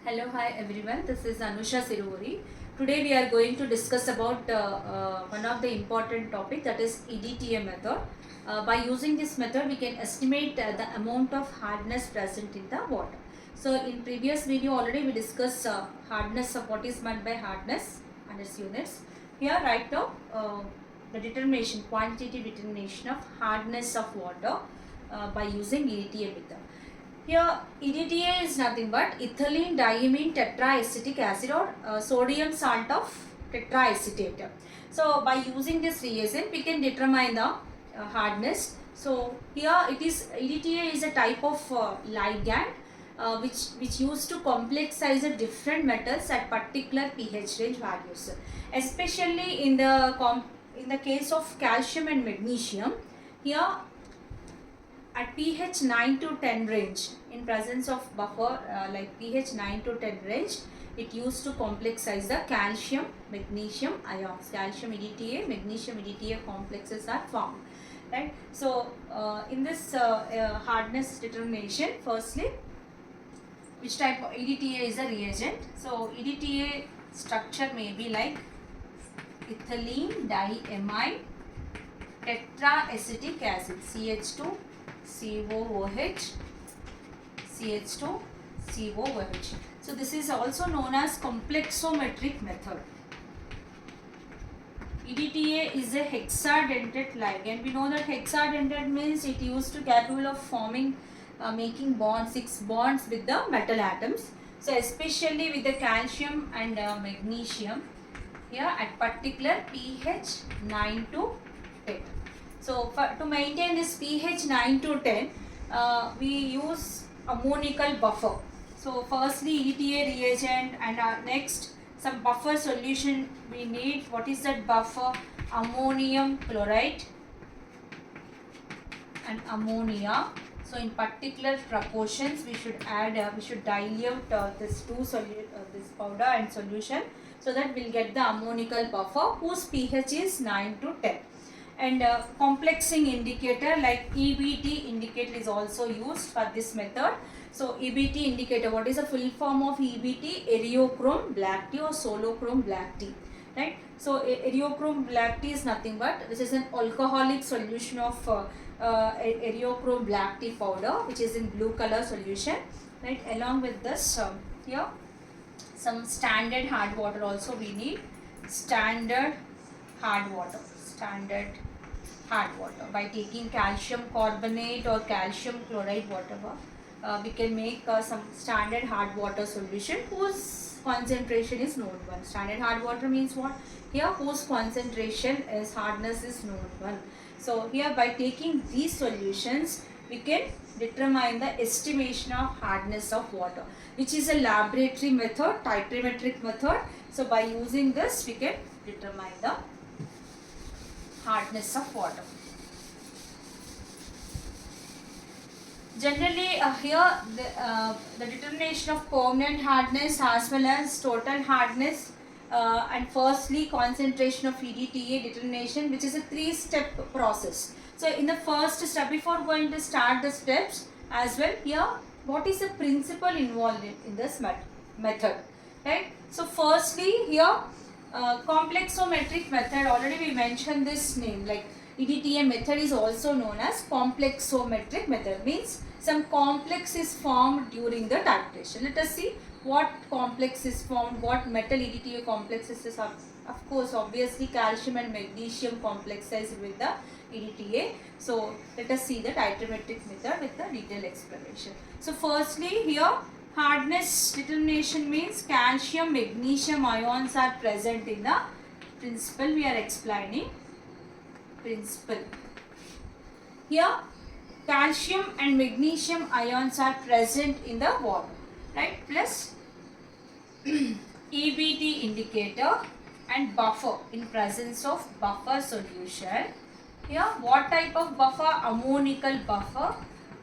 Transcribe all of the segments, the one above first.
Hello, hi everyone. This is Anusha Siruri. Today we are going to discuss about one of the important topic, that is EDTA method. By using this method, we can estimate the amount of hardness present in the water. So in previous video already we discussed hardness of what is meant by hardness and its units. Here right now the determination, quantitative determination of hardness of water by using EDTA method. Here EDTA is nothing but ethylene diamine tetraacetic acid or sodium salt of tetraacetate. So by using this reagent we can determine the hardness. So here it is, EDTA is a type of ligand which used to complexize the different metals at particular pH range values, especially in the case of calcium and magnesium. Here at pH 9 to 10 range, in presence of buffer like pH 9 to 10 range, it used to complexize the calcium magnesium ions. Calcium EDTA, magnesium EDTA complexes are formed, right? So in this hardness determination, firstly which type of EDTA is a reagent. So EDTA structure may be like ethylene diamine tetraacetic acid, CH2 COOH, CH2 COOH. So this is also known as complexometric method. EDTA is a hexadentate ligand. We know that hexadentate means it used to capable of forming making bonds, 6 bonds with the metal atoms. So especially with the calcium and magnesium, here at particular pH 9 to 10. So to maintain this pH 9 to 10, we use ammonical buffer. So firstly EDTA reagent, and next some buffer solution we need. What is that buffer? Ammonium chloride and ammonia. So in particular proportions we should add, we should dilute this this powder and solution, so that we'll get the ammonical buffer whose pH is 9 to 10. And complexing indicator like EBT indicator is also used for this method. So EBT indicator, what is the full form of EBT? Eriochrome black tea or solochrome black tea, right? So eriochrome black tea is nothing but this is an alcoholic solution of eriochrome black tea powder, which is in blue color solution, right? Along with this here some standard hard water also we need. Standard hard water by taking calcium carbonate or calcium chloride, whatever, we can make some standard hard water solution whose concentration is known 1. Standard hard water means what? Here whose concentration is hardness is known 1. So here by taking these solutions we can determine the estimation of hardness of water, which is a laboratory method, titrimetric method. So by using this we can determine the hardness of water. Generally here the determination of permanent hardness as well as total hardness and firstly concentration of EDTA determination, which is a 3-step process. So in the first step, before going to start the steps as well, here what is the principle involved in this method, right? So firstly here complexometric method, already we mentioned this name, like EDTA method is also known as complexometric method, means some complex is formed during the titration. Let us see what complex is formed, what metal EDTA complexes is. Of course, obviously calcium and magnesium complexes with the EDTA. So let us see the titrimetric method with the detailed explanation. So firstly here hardness determination means calcium magnesium ions are present in the principle. We are explaining principle. Here calcium and magnesium ions are present in the water, right? Plus EBT indicator and buffer in presence of buffer solution. Here what type of buffer? Ammonical buffer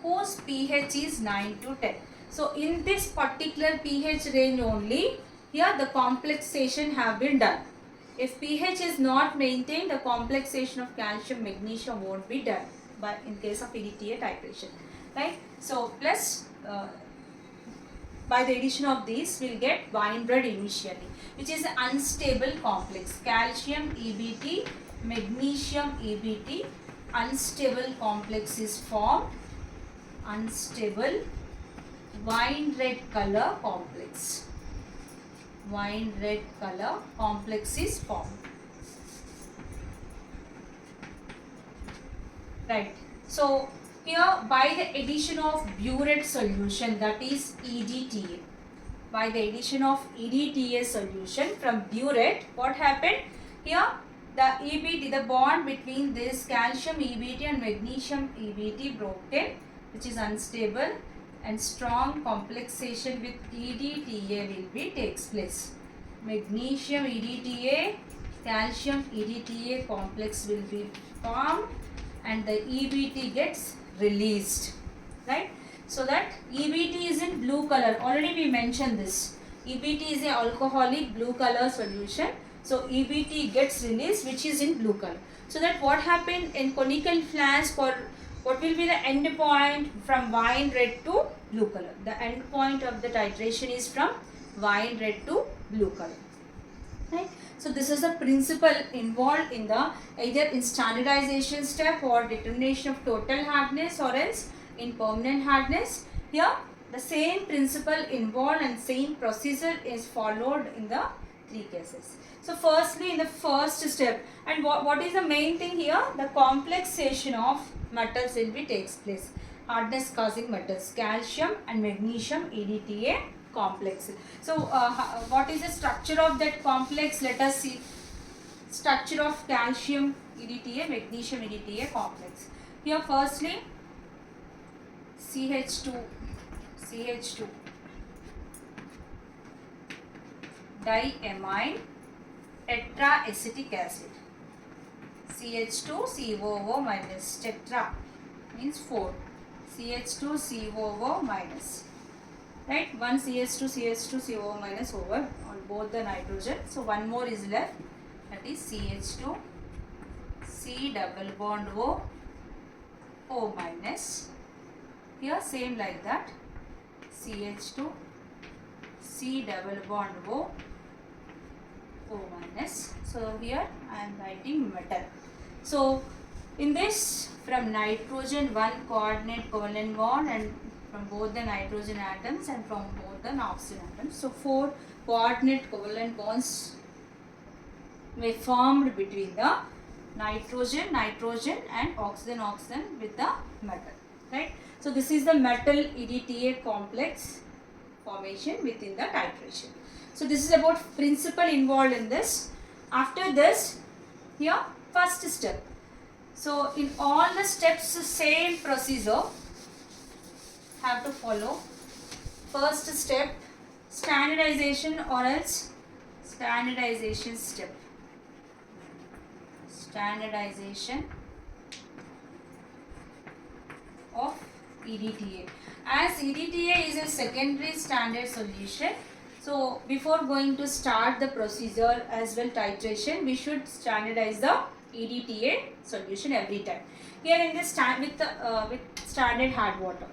whose pH is 9 to 10. So in this particular pH range only, here the complexation have been done. If pH is not maintained, the complexation of calcium magnesium won't be done, but in case of EDTA titration, right? So plus by the addition of these we'll get wine red initially, which is an unstable complex. Calcium EBT, magnesium EBT, unstable complex is formed. Unstable wine red color complex. Wine red color complex is formed. Right. So here by the addition of burette solution, that is EDTA. By the addition of EDTA solution from burette, what happened? Here the EBT, the bond between this calcium EBT and magnesium EBT broken, which is unstable, and strong complexation with EDTA will be takes place. Magnesium EDTA, calcium EDTA complex will be formed and the EBT gets released, right? So that EBT is in blue color. Already we mentioned this. EBT is a alcoholic blue color solution. So EBT gets released, which is in blue color. So that what happened in conical flask, for what will be the end point from wine red to blue color? The end point of the titration is from wine red to blue color, right? So this is the principle involved in the either in standardization step or determination of total hardness or else in permanent hardness. Here the same principle involved and same procedure is followed in the three cases. So firstly in the first step, and what is the main thing here? The complexation of metals will be takes place. Hardness causing metals, calcium and magnesium EDTA complex. So what is the structure of that complex? Let us see. Structure of calcium EDTA, magnesium EDTA complex. Here firstly CH2 diamine tetraacetic acid. CH2COO minus, tetra means 4, CH2COO minus, right? One CH2COO minus over on both the nitrogen. So one more is left, that is CH2 C double bond O minus. Here same like that, CH2 C double bond O minus. So here I am writing metal. So in this, from nitrogen one coordinate covalent bond and from both the nitrogen atoms and from both the oxygen atoms. So 4 coordinate covalent bonds were formed between the nitrogen and oxygen with the metal, right? So this is the metal EDTA complex formation within the titration. So this is about principle involved in this. After this, here first step. So in all the steps, same procedure have to follow. First step, standardization or else standardization step. Standardization of EDTA. As EDTA is a secondary standard solution, so before going to start the procedure as well titration, we should standardize the EDTA solution every time. Here in this with standard hard water.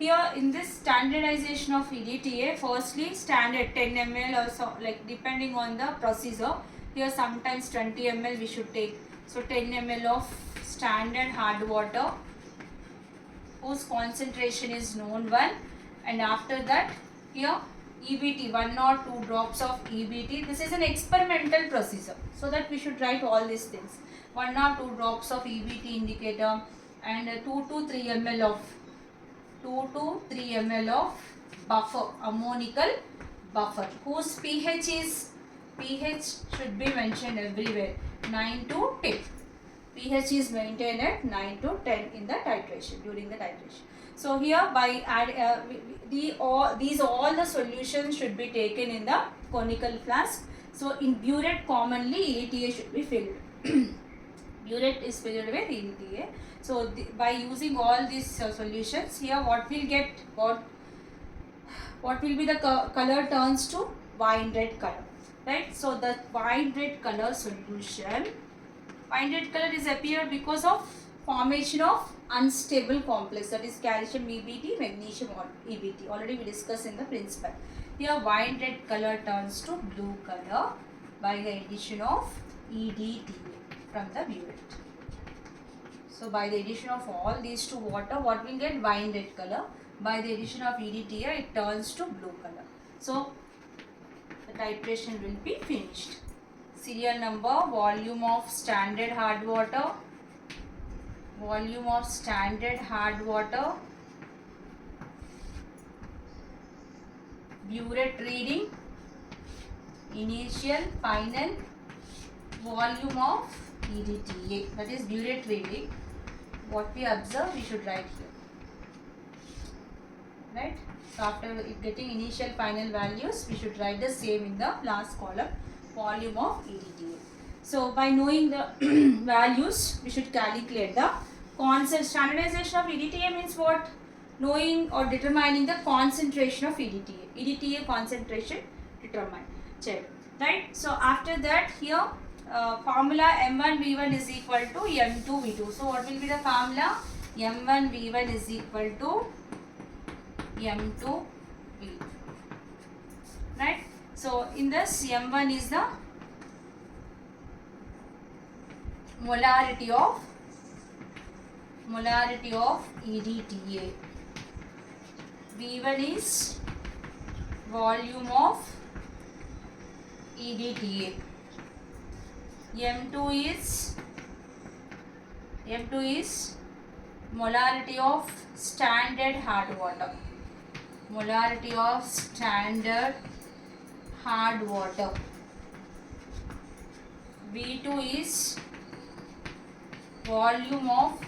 Here in this standardization of EDTA, firstly standard 10 ml or so, like depending on the procedure. Here sometimes 20 ml we should take. So 10 ml of standard hard water whose concentration is known one, and after that here EBT 1 or 2 drops of EBT. This is an experimental procedure, so that we should write all these things. 1 or 2 drops of EBT indicator and 2 to 3 ml of buffer, ammonical buffer, whose pH should be mentioned everywhere, 9 to 10. pH is maintained at 9 to 10 in the titration, during the titration. So here by these all the solutions should be taken in the conical flask. So in burette commonly EDTA should be filled. Burette is filled with EDTA. So by using all these solutions, here what will get, what will be the color turns to wine red color, right? So the wine red color solution, wine red color is appeared because of formation of unstable complex, that is calcium EBT, magnesium EBT. Already we discussed in the principle. Here wine red color turns to blue color by the addition of EDTA from the burette. So by the addition of all these to water, what will get? Wine red color. By the addition of EDTA, it turns to blue color. So the titration will be finished. Serial number, volume of standard hard water, volume of standard hard water, burette reading, initial, final, volume of EDTA, that is burette reading. What we observe, we should write here, right? So after getting initial, final values, we should write the same in the last column, volume of EDTA. So by knowing the values, we should calculate the standardization of EDTA means what? Knowing or determining the concentration of EDTA. EDTA concentration determined. Check. Right? So after that, here formula M1V1 is equal to M2V2. So what will be the formula? M1V1 is equal to M2V2. Right? So in this, M1 is the molarity of EDTA. V1 is volume of EDTA. M2 is molarity of standard hard water. Molarity of standard hard water. V2 is volume of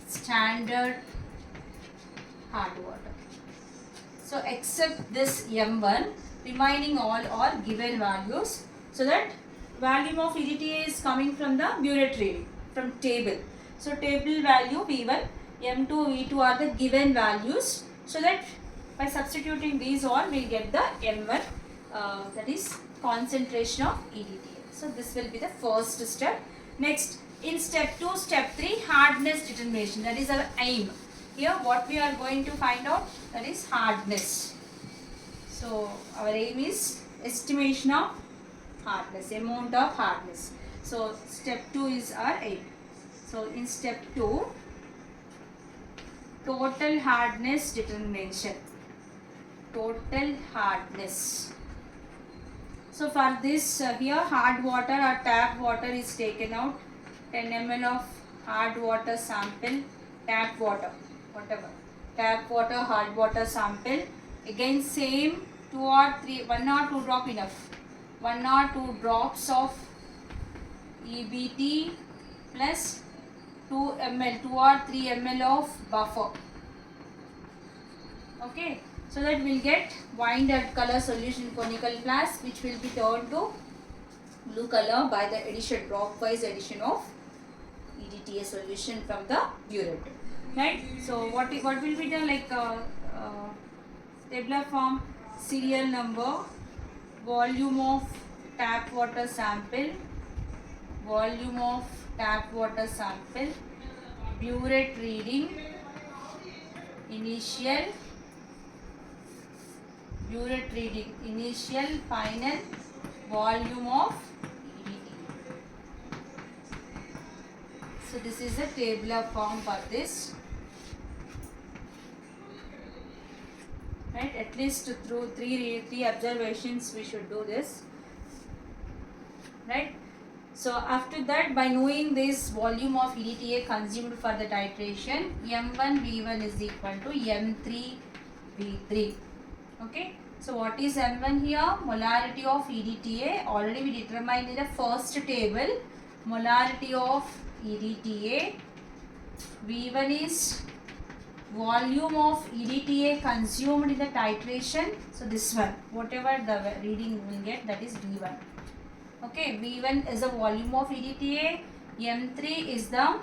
standard hard water. So except this M1, remaining all are given values. So that volume of EDTA is coming from the burette reading, from table. So table value V1, M2, V2 are the given values. So that by substituting these all, we will get the M1, that is concentration of EDTA. So this will be the first step. Next, in step 2, step 3, hardness determination. That is our aim. Here what we are going to find out, that is hardness. So our aim is estimation of hardness, amount of hardness. So step 2 is our aim. So in step 2, total hardness determination. Total hardness. So for this here hard water or tap water is taken out. 10 ml of hard water sample, tap water, whatever. Tap water, hard water sample. Again same 2 or 3, 1 or 2 drop enough. 1 or 2 drops of EBT plus 2 ml, 2 or 3 ml of buffer. Okay, so that we'll get wine red color solution in conical flask, which will be turned to blue color by the addition, drop-wise addition of EDTA solution from the burette. Right? So what will be the tabular form? Serial number, volume of tap water sample, volume of tap water sample, burette reading, initial, burette reading, initial, final, volume of EDTA. So this is a tabular form for this. Right, at least through three observations we should do this. Right. So after that, by knowing this volume of EDTA consumed for the titration, M1 V1 is equal to M3 V3. Okay. So what is M1 here? Molarity of EDTA. Already we determined in the first table. Molarity of EDTA. V1 is volume of EDTA consumed in the titration. So this one, whatever the reading we will get, that is V1. Okay, V1 is the volume of EDTA. M3 is the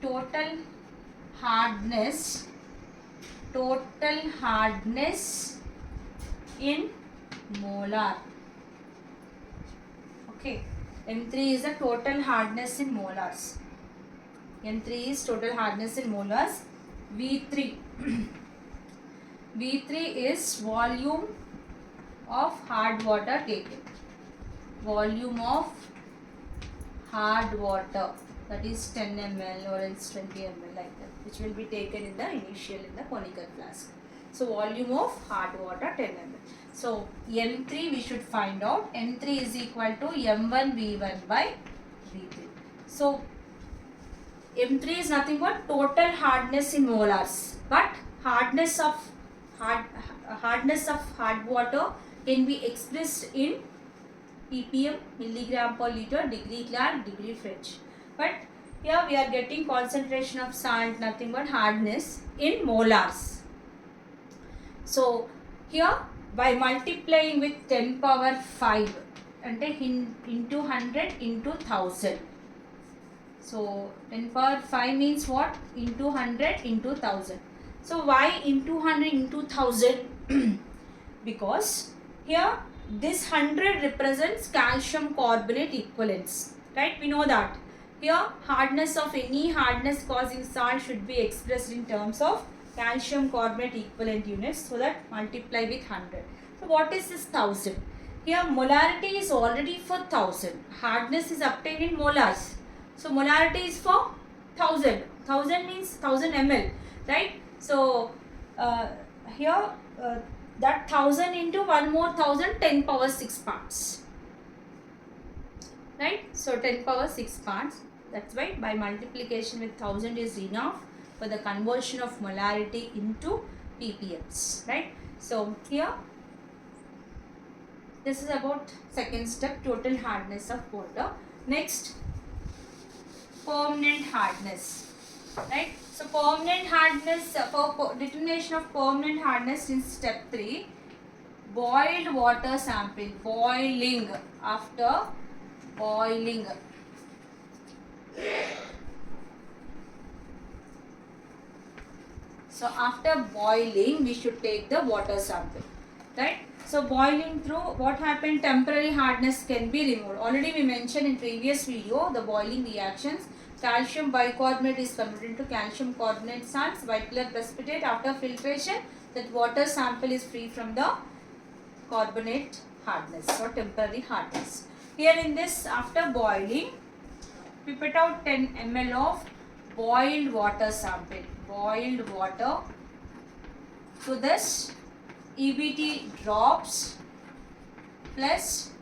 total hardness in molar. Okay, M3 is the total hardness in molars. M3 is total hardness in molars. V3 V3 is volume of hard water taken. Volume of hard water, that is 10 ml or else 20 ml like that, which will be taken in the initial in the conical flask. So volume of hard water 10 ml. So M3 we should find out. M3 is equal to M1 V1 by V3. So M3 is nothing but total hardness in molars, but hardness of hard water can be expressed in ppm, milligram per liter, degree Clark, degree French. But here we are getting concentration of salt, nothing but hardness in molars. So here by multiplying with 10 power 5 ante into 100 into 1000. So 10 power 5 means what? Into 100 into 1000. So why into 100 into 1000? Because here this 100 represents calcium carbonate equivalents, right? We know that. Here hardness of any hardness causing salt should be expressed in terms of calcium carbonate equivalent units, so that multiply with 100. So what is this 1000? Here molarity is already for 1000. Hardness is obtained in molars. So molarity is for 1000. 1000 means 1000 ml, right? So here that 1000 into one more 1000, 10 power 6 parts, right? So 10 power 6 parts. That's why by multiplication with 1000 is enough for the conversion of molarity into ppms, right? So here this is about second step, total hardness of water. Next, permanent hardness, right? So permanent hardness, for determination of permanent hardness in step 3, boiled water sample, boiling, after boiling. So after boiling we should take the water sample, right? So boiling through, what happened? Temporary hardness can be removed. Already we mentioned in previous video the boiling reactions. Calcium bicarbonate is converted into calcium carbonate salts, white color precipitate. After filtration, that water sample is free from the carbonate hardness or temporary hardness. Here in this, after boiling, we put out 10 ml of boiled water sample, boiled water. So this EBT drops plus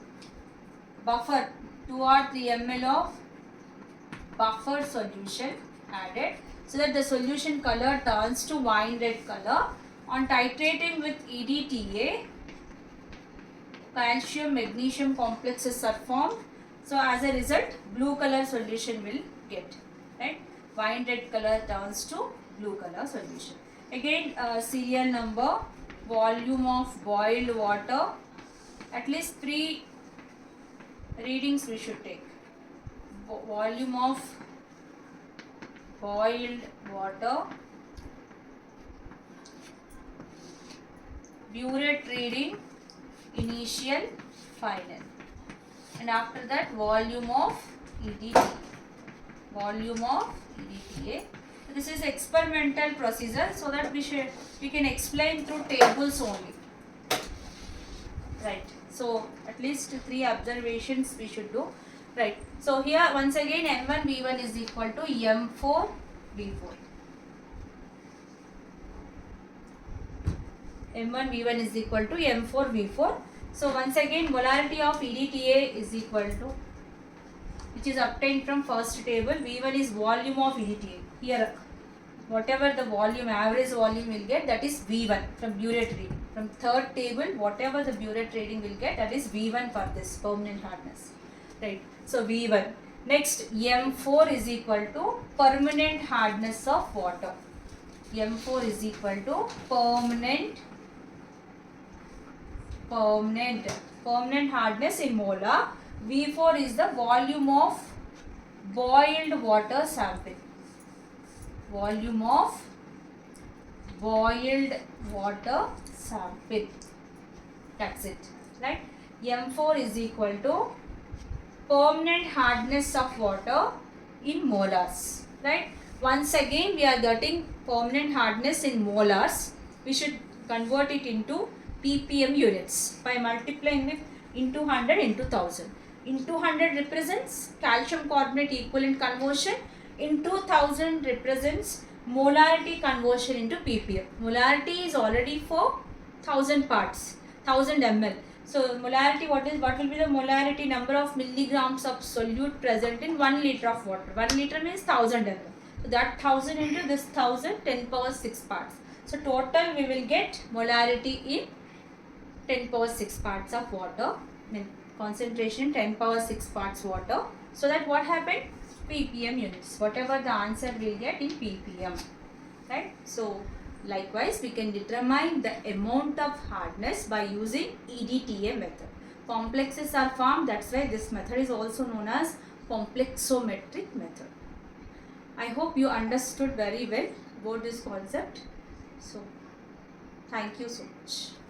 buffer 2 or 3 ml of buffer solution added, so that the solution color turns to wine red color. On titrating with EDTA, calcium magnesium complexes are formed. So as a result, blue color solution will get, right? Wine red color turns to blue color solution. Again serial number, volume of boiled water, at least 3 readings we should take. Volume of boiled water, burette reading, initial, final, and after that volume of EDTA. Volume of EDTA. This is experimental procedure, so that we can explain through tables only, right? So at least 3 observations we should do, right? So here once again M1 V1 is equal to M4 V4. M1 V1 is equal to M4 V4. So once again molarity of EDTA is equal to, which is obtained from first table, V1 is volume of EDTA. Here whatever the volume, average volume will get, that is V1 from burette reading. From third table, whatever the burette reading will get, that is V1 for this permanent hardness, right? So V1. Next, M4 is equal to permanent hardness of water. M4 is equal to permanent hardness in molar. V4 is the volume of boiled water sample. Volume of boiled water sample. That's it, right? M4 is equal to permanent hardness of water in molars. right? Once again we are getting permanent hardness in molars. We should convert it into ppm units by multiplying it into 100 into 1000. Into 100 represents calcium carbonate equivalent conversion, into 1000 represents molarity conversion into ppm. Molarity is already for 1000 parts, 1000 ml. So molarity, what will be the molarity, number of milligrams of solute present in 1 liter of water. 1 liter means 1000 ml. So that 1000 into this 1000, 10 power 6 parts. So total we will get molarity in 10 power 6 parts of water. Concentration 10 power 6 parts water. So that what happened? ppm units. Whatever the answer we'll get in ppm. Right? So likewise we can determine the amount of hardness by using EDTA method. Complexes are formed, that's why this method is also known as complexometric method. I hope you understood very well about this concept. So thank you so much.